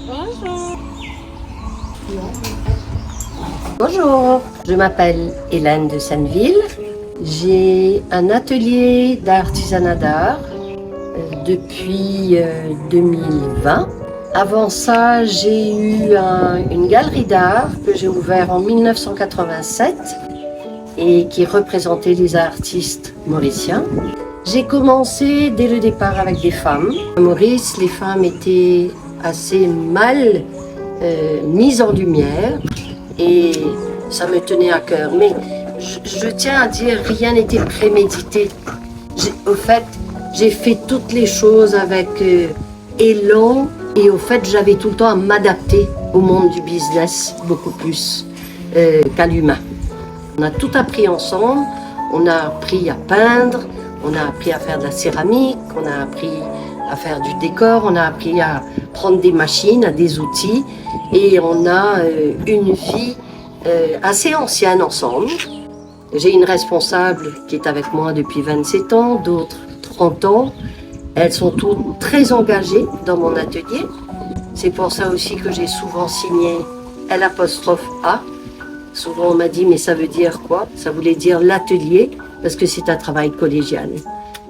Bonjour. Bonjour, je m'appelle Hélène de Senneville. J'ai un atelier d'artisanat d'art depuis 2020. Avant ça, j'ai eu une galerie d'art que j'ai ouverte en 1987 et qui représentait les artistes mauriciens. J'ai commencé dès le départ avec des femmes. À Maurice, les femmes étaient assez mal mises en lumière et ça me tenait à cœur. Mais je tiens à dire, rien n'était prémédité. Au fait, j'ai fait toutes les choses avec élan et au fait, j'avais tout le temps à m'adapter au monde du business beaucoup plus qu'à l'humain. On a tout appris ensemble, on a appris à peindre, on a appris à faire de la céramique, on a appris à faire du décor, on a appris à prendre des machines, à des outils et on a une vie assez ancienne ensemble. J'ai une responsable qui est avec moi depuis 27 ans, d'autres 30 ans. Elles sont toutes très engagées dans mon atelier. C'est pour ça aussi que j'ai souvent signé L''A. Souvent on m'a dit, mais ça veut dire quoi? Ça voulait dire l'atelier, parce que c'est un travail collégial.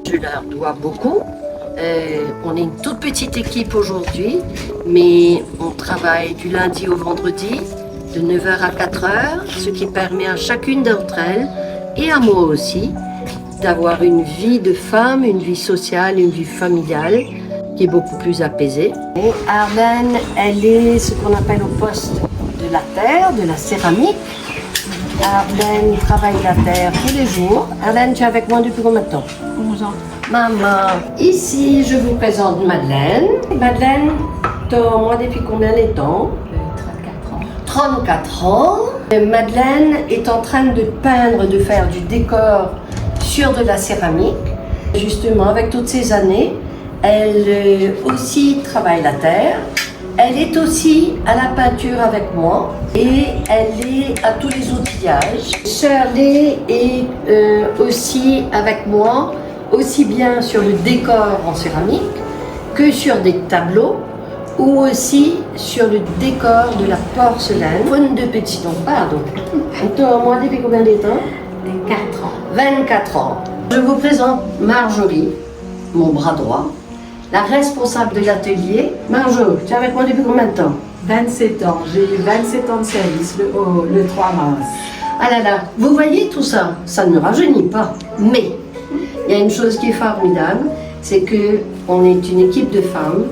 Je leur dois beaucoup. On est une toute petite équipe aujourd'hui, mais on travaille du lundi au vendredi, de 9h à 4h, ce qui permet à chacune d'entre elles, et à moi aussi, d'avoir une vie de femme, une vie sociale, une vie familiale, qui est beaucoup plus apaisée. Et Arlène, elle est ce qu'on appelle au poste de la terre, de la céramique. Arlène travaille la terre tous les jours. Arlène, tu es avec moi depuis combien de temps? 11 ans. Maman, ici je vous présente Madeleine. Madeleine, moi depuis combien de temps? 34 ans. Madeleine est en train de peindre, de faire du décor sur de la céramique. Justement, avec toutes ces années, elle aussi travaille la terre. Elle est aussi à la peinture avec moi et elle est à tous les outillages. Shirley est aussi avec moi, aussi bien sur le décor en céramique que sur des tableaux ou aussi sur le décor de la porcelaine. Bonne de petit donc pardon. Moi, depuis combien de temps? 24 ans. 24 ans. Je vous présente Marjorie, mon bras droit, la responsable de l'atelier. Marjo, tu es avec moi depuis combien de temps? 27 ans. J'ai eu 27 ans de service le 3 mars. Ah là là, vous voyez tout ça, ça ne rajeunit pas. Mais il y a une chose qui est formidable, c'est qu'on est une équipe de femmes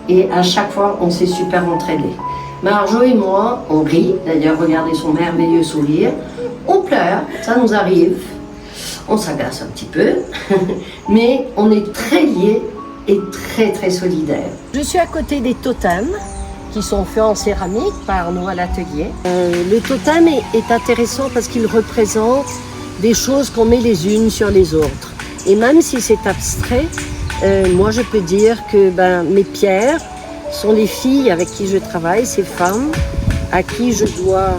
et à chaque fois on s'est super entraînés. Marjo et moi, on rit, d'ailleurs regardez son merveilleux sourire, on pleure, ça nous arrive, on s'agace un petit peu, mais on est très liés et très très solidaires. Je suis à côté des totems qui sont faits en céramique par nous à l'atelier. Le totem est intéressant parce qu'il représente des choses qu'on met les unes sur les autres. Et même si c'est abstrait, moi je peux dire que mes pierres sont les filles avec qui je travaille, ces femmes à qui je dois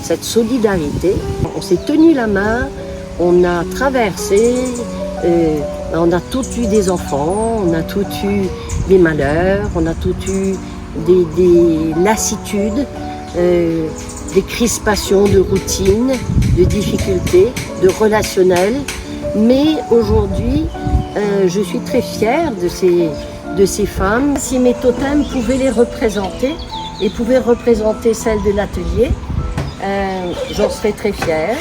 cette solidarité. On s'est tenu la main, on a traversé, on a tous eu des enfants, on a tous eu des malheurs, on a tous eu des lassitudes, des crispations de routine, de difficultés, de relationnel. Mais aujourd'hui, je suis très fière de ces femmes. Si mes totems pouvaient les représenter et pouvaient représenter celles de l'atelier, j'en serais très fière.